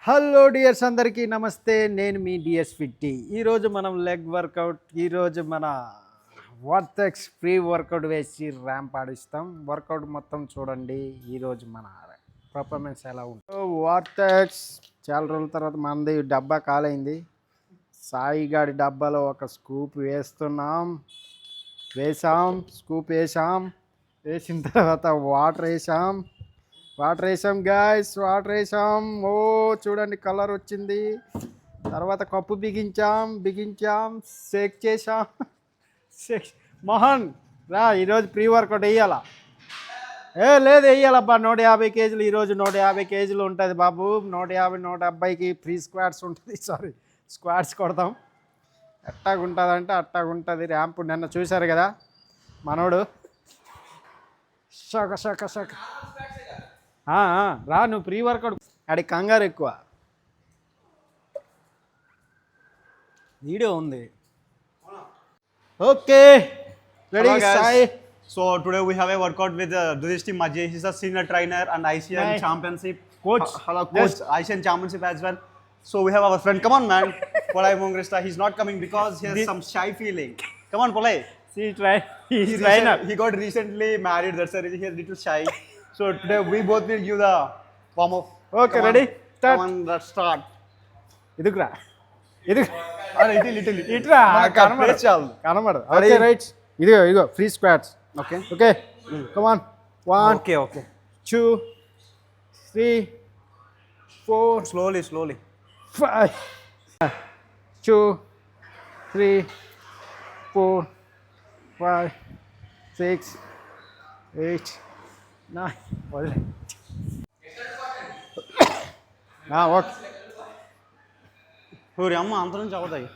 Hello dears అందరికీ నమస్తే. నేను మీ డిఎస్ ఫిట్టి. ఈరోజు మనం లెగ్ వర్కౌట్, ఈరోజు మన వర్టెక్స్ ఫ్రీ వర్కౌట్ వేసి ర్యాంప్ ఆడిస్తాం. వర్కౌట్ మొత్తం చూడండి. ఈరోజు మన పర్ఫార్మెన్స్ ఎలా ఉంటుంది. వర్టెక్స్ చాలా రోజుల తర్వాత మనది డబ్బా కాలైంది. సాయి గాడి డబ్బాలో ఒక స్కూప్ వేస్తున్నాం. స్కూప్ వేసిన తర్వాత వాటర్ వేసాం గాయస్. వాటర్ వేసాం. ఓ చూడండి కలర్ వచ్చింది. తర్వాత కప్పు బిగించాం షేక్ చేసాం. మోహన్ రా, ఈరోజు ప్రీ వర్కౌట్ వేయాలా? లేదు వేయాలబ్బా. 150 కేజీలు ఈరోజు 150 కేజీలు ఉంటుంది బాబు. 150 170కి ఫ్రీ స్క్వాడ్స్ ఉంటుంది. స్క్వాడ్స్ కొడతాం. ఎట్టాగుంటుందంటే అట్టాగుంటుంది ర్యాంప్. నిన్న చూశారు కదా మనోడు. షక రా, నువ్వు ప్రీ వర్కౌట్. ఆడి కంగారు ఎక్కువ. వీడియో ఉంది. Okay ready Sai. So today we have a workout with Dudishti Majay. He's a senior trainer and ICN championship coach. Hello coach. Yes. ICN championship as well. So we have our friend. Come on man. Polai Mongresta. He's not coming because he has some shy feeling. Come on Polai. He's trainer. He got recently married. That's why he is a little shy. So today we both will give the warm up. Okay, ready? Start. Come on, let's start. ఇదిగురా. ఇట్రా కనబడు. Okay right. ఇదిగో free squats. Okay come on. 1 okay 2 3 4 slowly 5 2 3 4 5 6 8 9 okay. ఊరి అమ్మ అంత నుంచి అవుతాయి.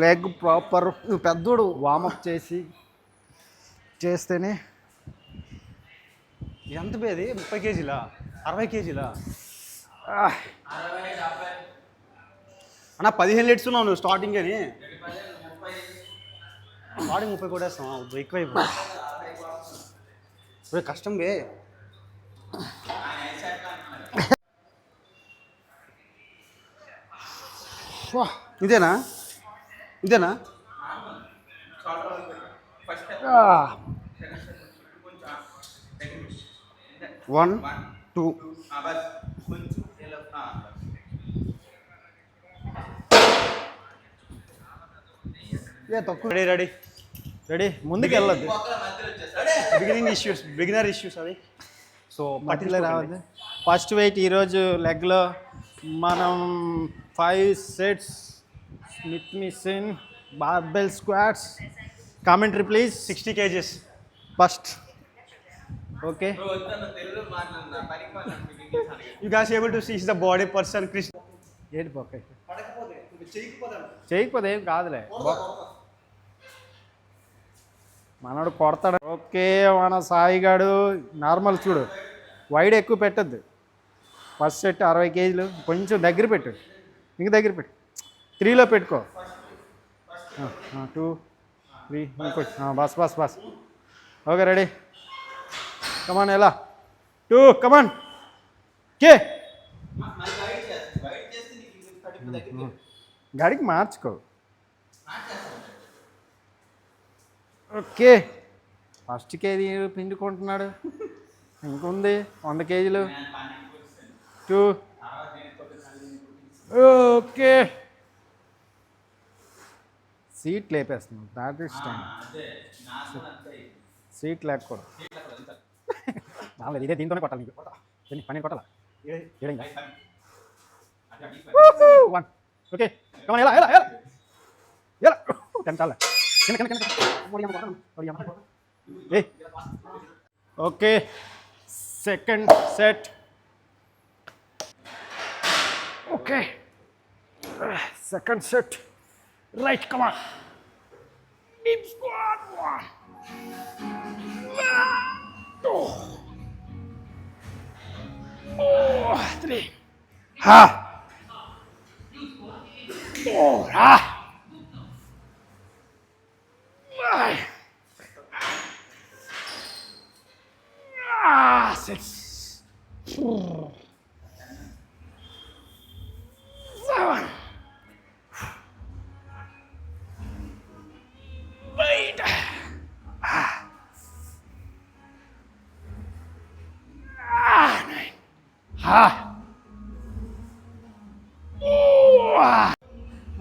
Leg proper పెద్దోడు వామప్ చేస్తేనే. ఎంత పేది? 30 కేజీలా 60 కేజీలా అన్న? 15 లీట్స్ ఉన్నావు నువ్వు స్టార్టింగ్ అని. స్టార్టింగ్ 30 కొట్టేస్తాం. ఎక్కువైపోయి కష్టం బే. ఇదేనా 1 2 రెడీ ముందుకు వెళ్ళొద్దు. బిగినర్ ఇష్యూస్ అవి. సో మట్టిలో రావద్దు. ఫస్ట్ వెయిట్ ఈరోజు లెగ్లో మనం 5 sets Smith machine barbell squats. Commentary please. 60 kgs first. Okay, you guys able to see the body person Chris. ఏంటి ఓకే చేయకపోతే ఏం కాదులే, మనోడు కొడతాడు. ఓకే, మన సాయిగాడు నార్మల్ చూడు, వైడ్ ఎక్కువ పెట్టద్దు. ఫస్ట్ సెట్ 60 కేజీలు. కొంచెం దగ్గర పెట్టు, ఇంక దగ్గర పెట్టు. 3లో పెట్టుకో. 2 3 ఇంకోటి. బస్. Okay ready. కమాన్. ఎలా 2 కమాన్. కే గాడికి మార్చుకో. ఓకే, ఫస్ట్ కేజీ పిండుకుంటున్నాడు. ఇంకుంది 100 కేజీలు. 2 ఓకే. సీట్ లేపేస్తున్నాం. That is time. సీట్ లేకూడదు. ఇదే దీంతోనే కొట్టాలి. నీకు 12 కొట్టాలా? 1. Okay come on. ఎలా 10 చాలా. Okay, second set. Okay, second set. Right come on. Deep squat. 1 2 3 4 6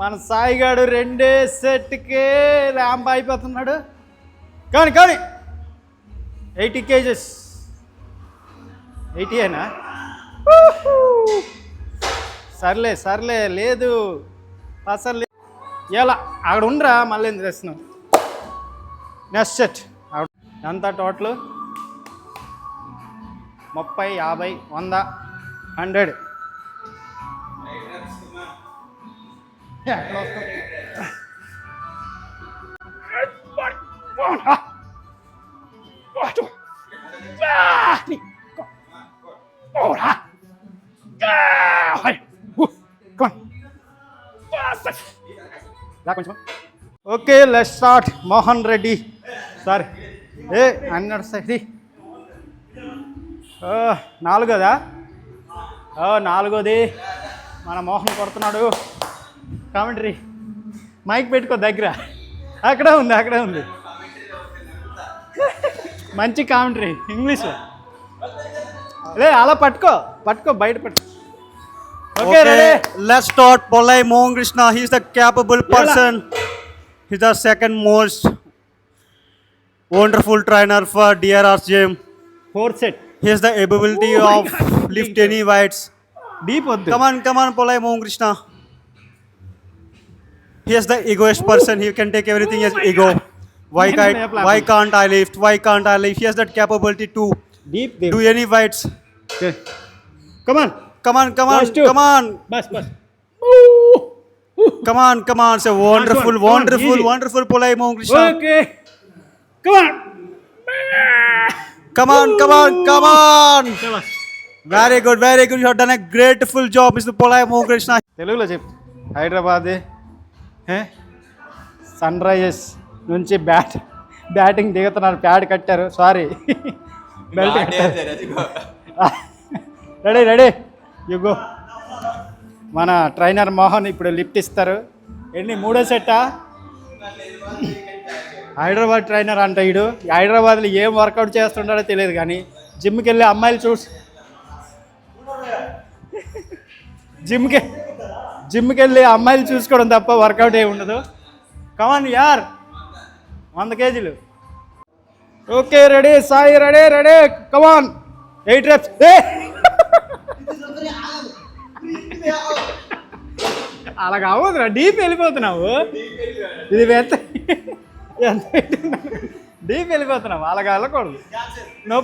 మన సాయిగాడు 2 సెట్కే ర్యాంప్ అయిపోతున్నాడు. కానీ 80 kgs 80ఏనా? సర్లే లేదు అసలు ఎలా అక్కడ ఉండరా, మళ్ళీ ఎందుకు తెస్తున్నావు? నెక్స్ట్ సెట్ ఎంత total? 30, 50, 100, 100. Okay, let's start. Mohan Reddy sorry అన్నాడు సరి. 4దా? 4ది మన మోహన్ కొడుతున్నాడు. కామెంటరీ మైక్ పెట్టుకో దగ్గర. అక్కడే ఉంది మంచి కామెంటరీ ఇంగ్లీష్. లే అలా పట్టుకో బయట పట్టుకో. Okay, let's start. Polai Mohan Krishna, he is the capable person. He's the second most wonderful trainer for DRR's gym. 4th set. He has the ability of lift any weights. Deep వద్దు. Come on, Polai Mohan Krishna. He is the egoist person. He can take everything as ego. Why can't I lift? He has that capability to Deep. do any weights. Okay. Come on. Bas. Come on. Say wonderful, Polai Mohan Krishna. Okay. Come on. Very good. You have done a grateful job, Mr. Polai Mohan Krishna. తెలుగులో చెప్పు. Hyderabad sun Risers నుంచి batting దిగుతున్నారు. Pad కట్టారు, sorry belt కట్టారు. Ready యుగో. మన trainer Mohan ఇప్పుడు lift ఇస్తారు. ఎన్ని? 3వ సెట్టా? హైదరాబాద్ ట్రైనర్ అంట వీడు. హైదరాబాద్లో ఏం వర్కౌట్ చేస్తుంటాడో తెలియదు, కానీ జిమ్కి వెళ్ళి అమ్మాయిలు జిమ్కి వెళ్ళి అమ్మాయిలు చూసుకోవడం తప్ప వర్కౌట్ ఏమి ఉండదు. కమాన్ యార్, 100 kg. Okay ready Sai, ready come on. 8 reps. అలా కావద్దురా, డీప్ వెళ్ళిపోతున్నావు. ఇది ఎంత డీప్ వెళ్ళిపోతున్నావు, అలాగా వెళ్ళకూడదు. నో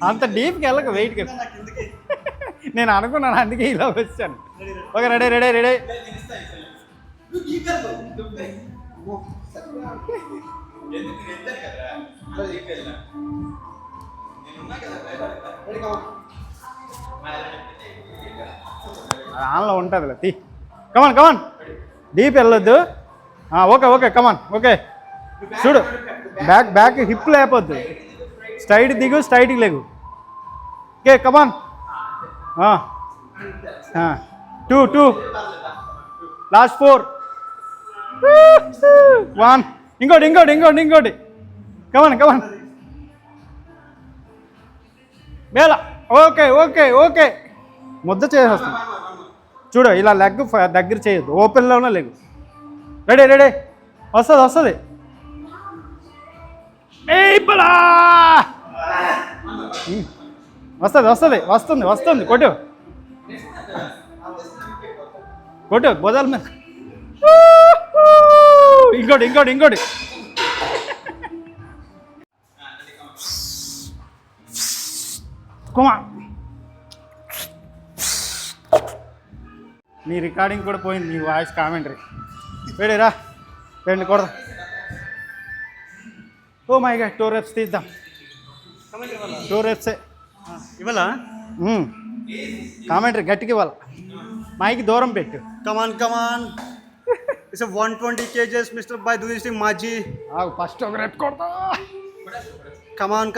అంత డీప్కి వెళ్ళక, వెయిట్కి. నేను అనుకున్నాను, అందుకే ఇలా వచ్చాను. Okay ready. ఆన్లో ఉంటుంది తీ. కమాన్ డీప్ వెళ్ళొద్దు. Okay come on. ఓకే చూడు, బ్యాక్ హిప్ లేకపోద్దు. స్ట్రైట్ దిగు, స్ట్రైట్కి లేగు. Okay come on. 2 లాస్ట్ 4 1 ఇంకోటి. కమాన్ మేళ. ఓకే ముద్ద చేసేస్తాం. చూడు, ఇలా లెగ్ దగ్గర చేయొద్దు, ఓపెన్లోనే లెగ్. రెడీ వస్తుంది. వస్తుంది. కొట్టు బొదల మీద. ఇంకోటి. కుమా, నీ రికార్డింగ్ కూడా పోయింది, నీ వాయిస్ కామెంటరీ. వేడేరా రెండు కొడదాం. ఓ మై గాడ్, 2 reps తీద్దాం. 2 reps ఇవ్వాలా? కామెంటరీ గట్టికి ఇవ్వాలి. మైకి దూరం పెట్టు. కమాన్ It's a 120 kgs, Mr. By doing this Maji. First ఒక రెప్ కొడతా. Come on.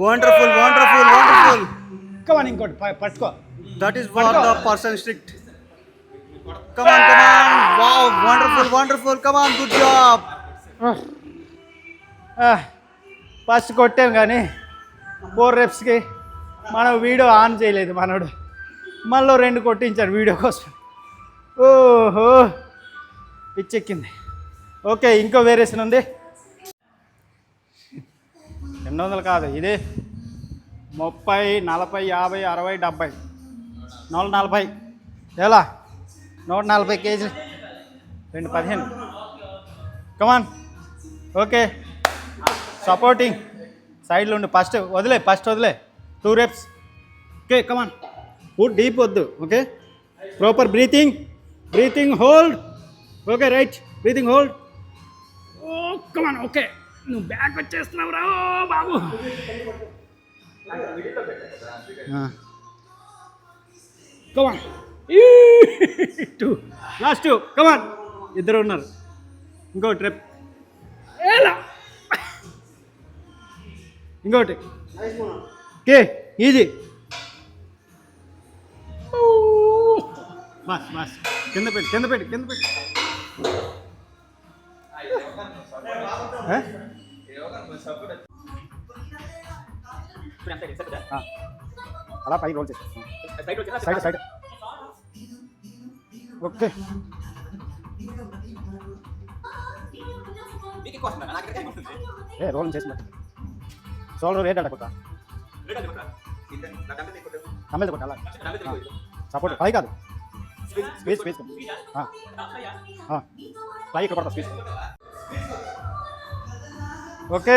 Wonderful. కమాన్ ఇంకోటి పట్టుకో. That is what the person strict. Come on. Wow, wonderful. Come on, good job. First కొట్టాం కానీ 4 రెప్స్కి మనం వీడియో ఆన్ చేయలేదు మనోడు. మళ్ళీ 2 కొట్టించాడు వీడియో కోసం. ఓహో పిచ్చెక్కింది. ఓకే ఇంకో వేరియేషన్ ఉంది. 200 కాదు ఇది 30, 40, 50, 60, 70, 140. ఎలా 140 కేజీ 215. కమాన్. ఓకే సపోర్టింగ్ సైడ్లో ఉండి ఫస్ట్ వదిలే 2 రెప్స్. Okay come on. ఫుడ్ డీప్ వద్దు. Okay proper breathing hold. Okay right breathing hold. Oh come on. Okay నువ్వు బ్యాక్ వచ్చేస్తున్నావు రా బాబు. కమాన్. 2 లాస్ట్ 2. కమాన్. ఇద్దరు ఉన్నారు. ఇంకో ట్రిప్. ఇంకోటి. Okay easy. బస్ కింద పెట్టి అలా పై రోల్ చేసి సైడ్. ఓకే రోల్ చేసి షోల్డర్ రేట్ అడగొద్దా తమిళ కొట్టాలా సపోర్ట్ పై కాదు స్పేస్ పై ఇక్కడ కొడతా స్పేస్. ఓకే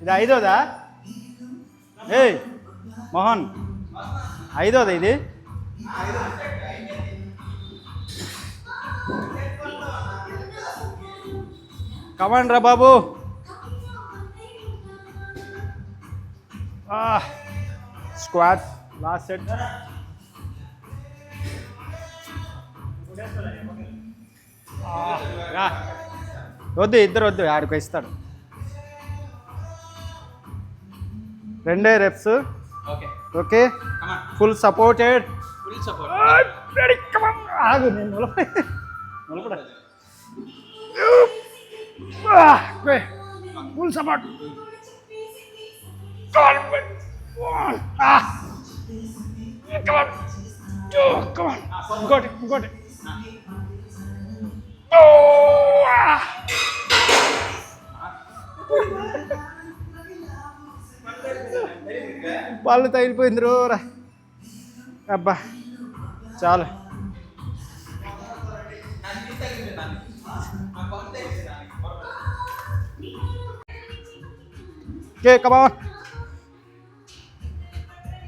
ఇది 5దా? ఏయ్ మోహన్ 5దా ఇది? కమాండ్ రా బాబు. Squat last set. ఇద్దరు వద్దు ఆడికి ఇస్తాడు. 2 రెప్స్. Okay full supported. ఆగు నేను నిలబడ. Full support. ఇంకోటి. పళ్ళు తగిలిపోయింది రోరా. అబ్బా చాలు. Okay come on.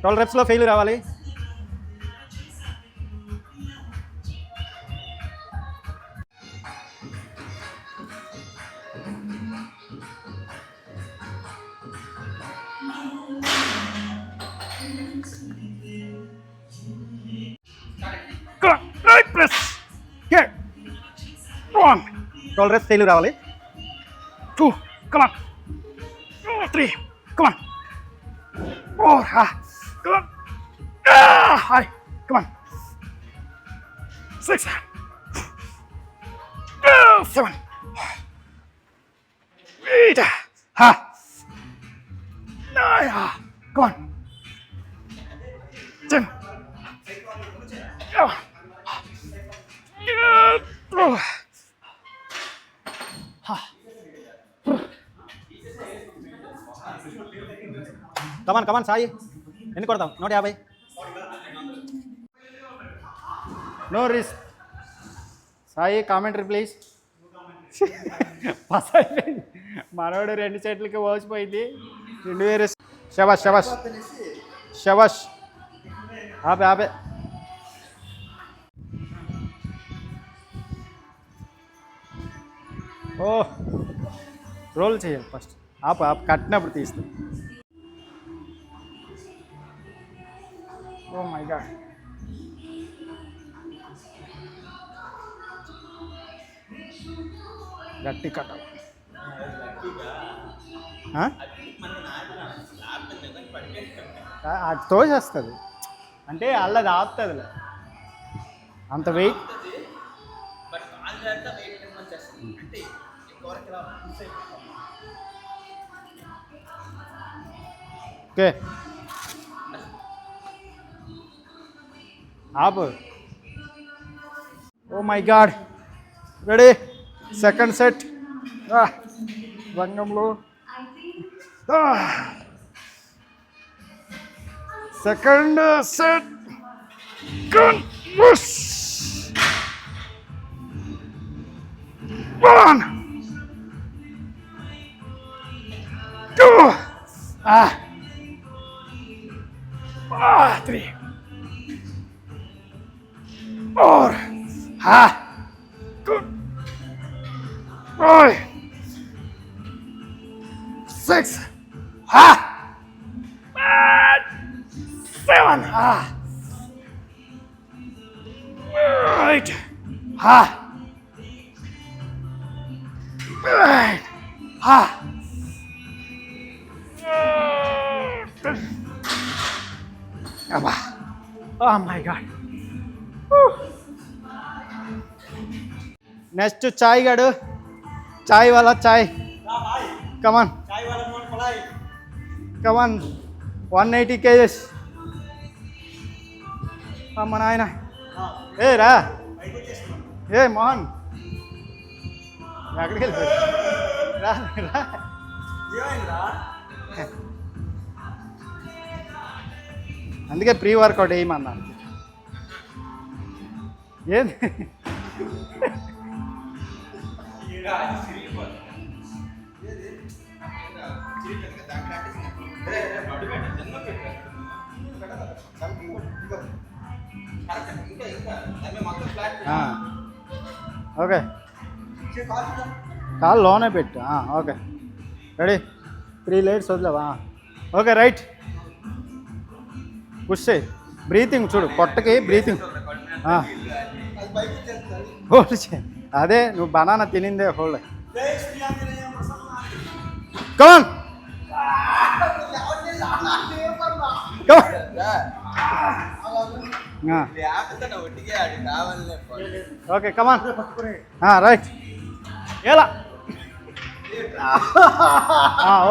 12 రెప్స్లో ఫెయిల్ రావాలి. ప్రెస్. 12 రెప్స్ ఫెయిల్ రావాలి. 2 కమాన్. 3 కమాన్. 4 come on. Hi, come on. 6, 7, 8, 9, come on. 10, 12. కమాన్ సాయి. ఎన్ని కొడతాం? 150. No risk. Sai commentary please. Pass అయిపోయింది మనోడు 2 సెట్లకి ఓసిపోయింది. 2 వేరే. శబాష్ ఆపే. ఓ రోల్ చేయాలి ఫస్ట్. ఆపు కట్టినప్పుడు తీస్తాం. Oh my god. గట్టి కట్టాలి. అది తోసేస్తుంది అంటే అల్లది ఆపుతుంది అంత వెయిట్. ఓకే ఆపు. Oh my god, ready, second set రంగంలో. Second set one, two, 3, 4, 5, 6, 7, 8, 9. Oh my God. Next చాయ్ గడు, చాయ్ వాళ్ళ చాయ్. కమాన్ కమాన్, 180 kgs. అమ్మ నాయన, ఏ రా, ఏ మోహన్ ఎక్కడికి వెళ్ళిపోయి రా రా. అందుకే ప్రీ వర్కౌట్ వేయమన్నాను. ఏంది ఓకే, కాలు లోనే పెట్టు. ఓకే రెడీ, 3 legs వదిలేవా. ఓకే రైట్, పుష్ చేయి. బ్రీతింగ్ చూడు, పొట్టకి బ్రీతింగ్. హోల్డ్ చేయి, అదే నువ్వు బనానా తినిందే hold. Come on okay come on right. ఎలా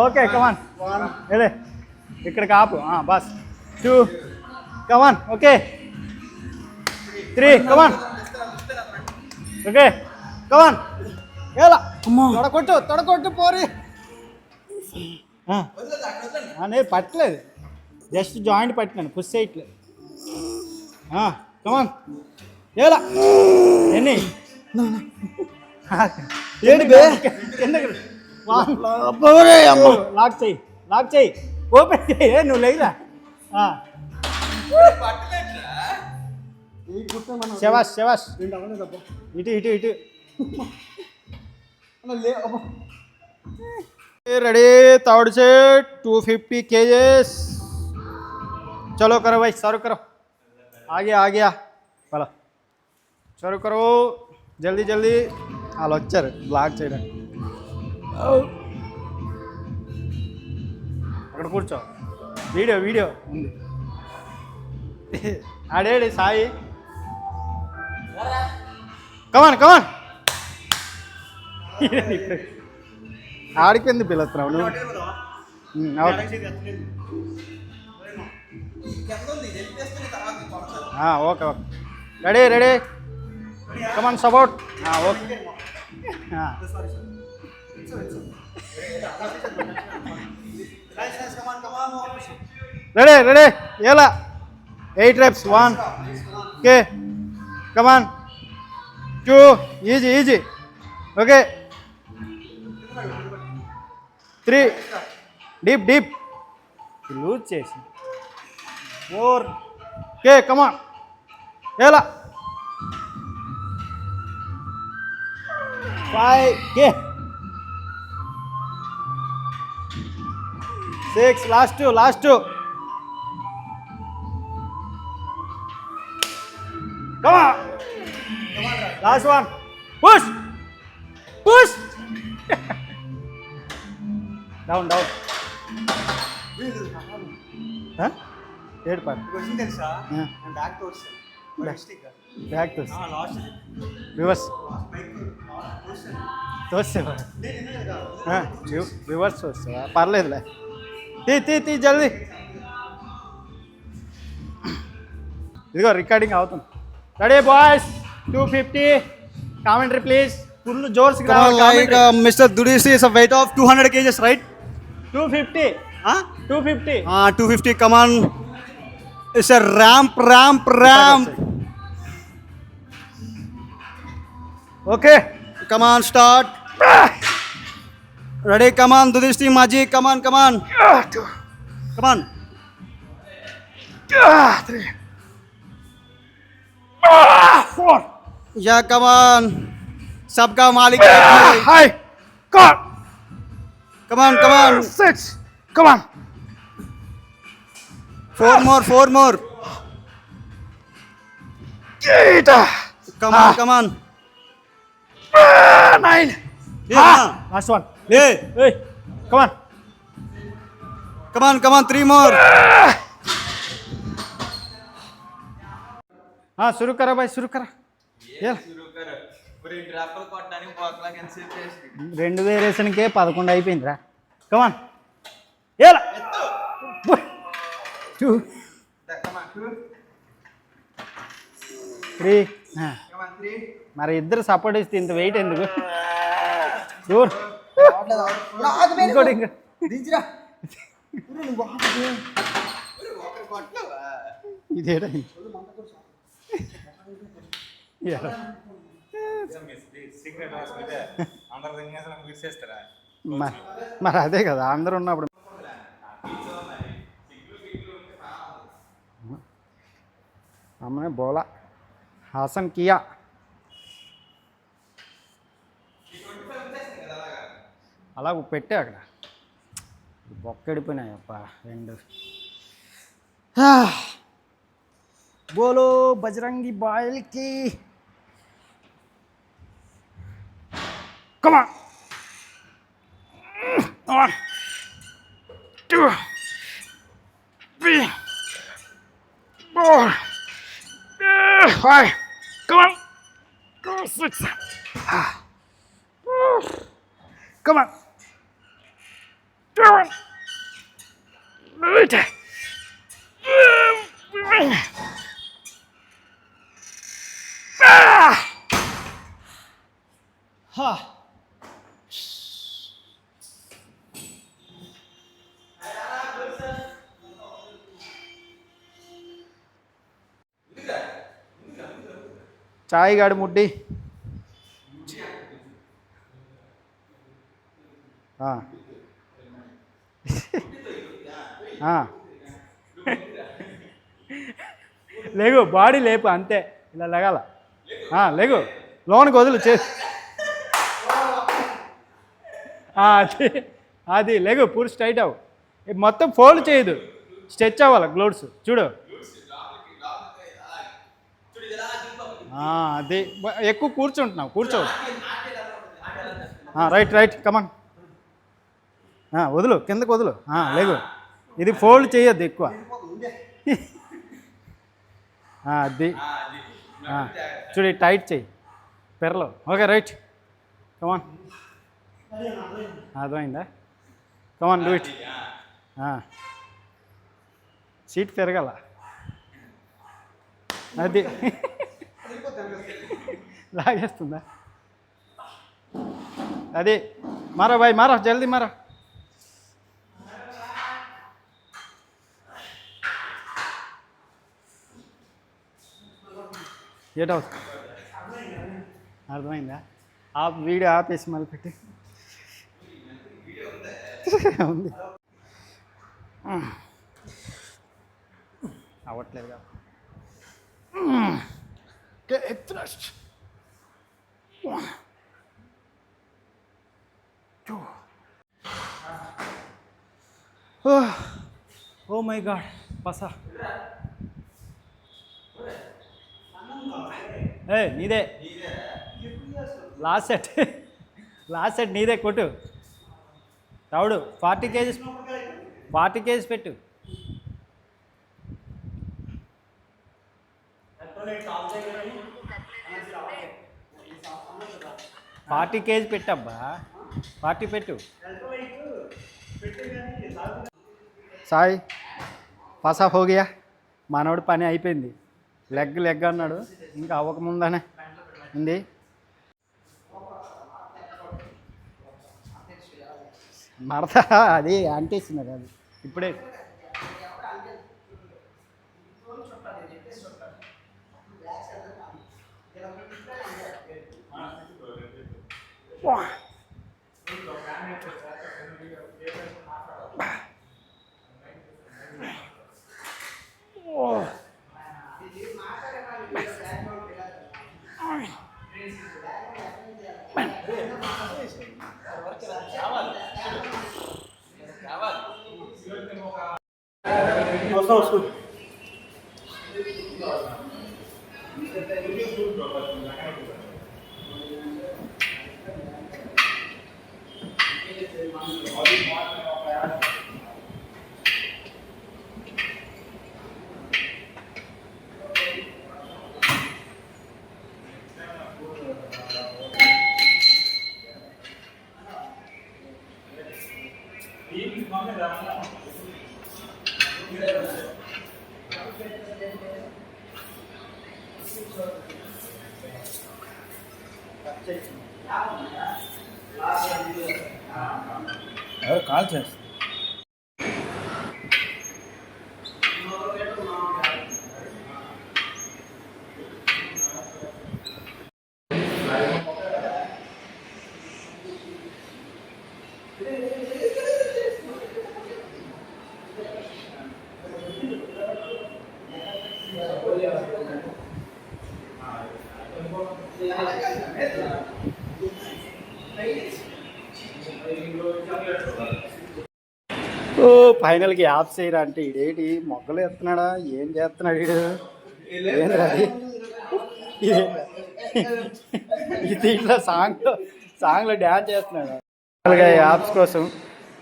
ఓకే కమాన్, ఏదే ఇక్కడికి ఆపు. బస్ 2, come on. Okay 3, come on. Okay come on. ఎలా తొడకొట్టు, తొడకొట్టు పోరి. నేను పట్టలేదు, జస్ట్ జాయింట్ పట్టినాను, పుష్ చేయట్లేదు. కమాన్. ఎలా ఎన్ని ఏంటి లాక్ చెయ్యి, లాక్ చెయ్యి, ఓపెన్ చెయ్యి. నువ్వు లేదురా. శవాష్ శవాష్, ఇటు ఇటు ఇటు. Ready, third set 250 kgs. चलो करो भाई, सर्व करो. आ गया चलो सर्व करो जल्दी जल्दी. వాళ్ళు వచ్చారు బ్లాక్ చేయడానికి. అక్కడ కూర్చో, వీడియో వీడియో ఉంది. ఆడేడి సాయి. కమాన్ కమాన్. ఆడికి ఎందుకు పిలుస్తున్నావు నువ్వు? Okay okay ready ready, come on support. Okay ready ready. ఎలా 8 reps. 1, okay come on. 2, easy easy. Okay 3, deep deep, loose చేసి. 4, ఓకే కమాన్. ఎలా 5, okay 6, last 2. Come on. Last one. Push. Push down down ఏడు పాడు క్వశ్చన్ తెలుసా నేను back తోస్తాను back తోసి last reverse తోస్తావా రివర్స్ తోస్తావా పర్లేదులే తీ జల్దీ ఇదిగో రికార్డింగ్ అవుతుంది ready boys 250 commentary please full జోర్స్ like Mr. Dudisi is a weight of 200 kgs, right? 250 Huh? 250 250, come on. It's a ramp. Okay Come on, start. Ready, come on, Dudisi Maji, come on. Come on. 3 4 Yeah, come on. Sabka Malik. Hi God Come on. 6 come on 4 more. 8 Come on. 9 Yeah. last one Hey, hey come on come on, 3 more. हाँ शुरू करा भाई शुरू करा ये రెండు వేరియేషన్కే 11 అయిపోయిందిరా కమాన్ ఏలా 2 3 మరి ఇద్దరు సపోర్ట్ ఇస్తే ఇంత వెయిట్ ఎందుకు దూర్ ఇంకోటి ఇదేడా మరి అదే కదా అందరూ ఉన్నప్పుడు हमने बोला हासन किया అలా పెట్టే అక్కడ బొక్కెడిపోయినాయప్ప రెండు బోలో బజరంగి బాయల్కి కమా 1 2 3 4 5 come on 6 come on 7 8 చాయ్ గాడి ముడ్డి లేగు బాడీ లేపు అంతే ఇలా లెగాల లేగు లోనికి వదులు అది లేగు పూర్తి స్ట్రైట్ అవ్వు మొత్తం ఫోల్డ్ చేయదు స్ట్రెచ్ అవ్వాలి గ్లోడ్స్ చూడు అది ఎక్కువ కూర్చుంటున్నావు కూర్చోవు రైట్ కమాన్ వదులు కిందకు వదులు లేగు ఇది ఫోల్డ్ చేయొద్దు ఎక్కువ అది చూడు టైట్ చెయ్యి పెరలో ఓకే రైట్ కమాన్ అర్థమైందా కమాన్ డూ ఇట్ సీట్ పెరగాల అది లాగేస్తుందా అది మారా భాయ్ మారా జల్దీ మారా ఏటవుతుంది అర్థమైందా వీడియో ఆపేసి మళ్ళీ పెట్టి ఉంది అవ్వట్లేదు కదా thrust 1 2 oh my god pasa hey neede last set last set నీదే కొట్టు తౌడు 40 kgs 40 kgs పెట్టు 40 kgs పెట్టబ్బా 40 పెట్టు సాయి పాస్ ఆఫ్ హోగియా మనోడు పని అయిపోయింది లెగ్ అన్నాడు ఇంకా అవ్వకముందనే ఉంది మడత అది అంటేసినది అది ఇప్పుడే కాల్ చేస్తా ఓ ఫైనల్కి యాప్ చేయరా అంటే ఇడేటి మొగ్గలు ఎత్తున్నాడా ఏం చేస్తున్నాడు వీడు ఏంద్రా ఇది దీంట్లో సాంగ్లో డ్యాన్స్ చేస్తున్నాడు ఫైనల్గా యాప్స్ కోసం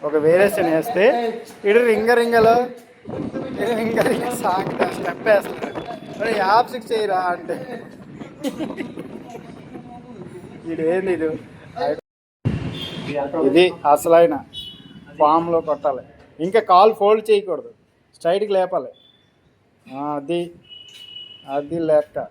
ఒక వేరియేషన్ వేస్తే ఇడు రింగలో రింగ సాంగ్ స్టెప్ వేస్తున్నాడు మరి యాప్స్కి చేయరా అంటే ఇదేంది ఇది అసలైన ఫామ్లో కొట్టాలి ఇంకా కాల్ ఫోల్డ్ చేయకూడదు స్ట్రైట్కి లేపాలి అది లెక్క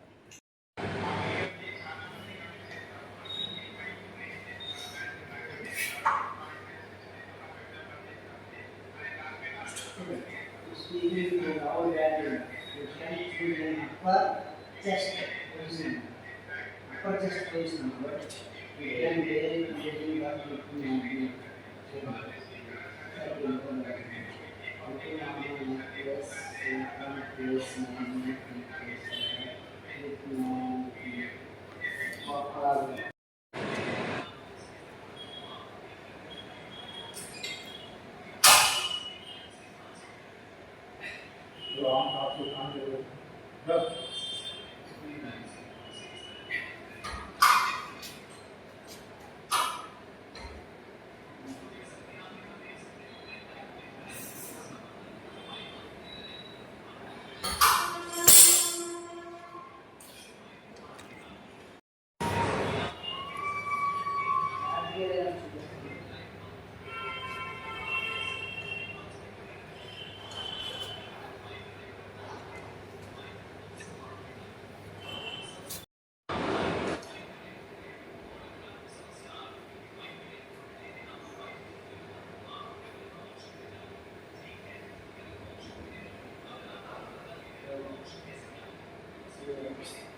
Thank you.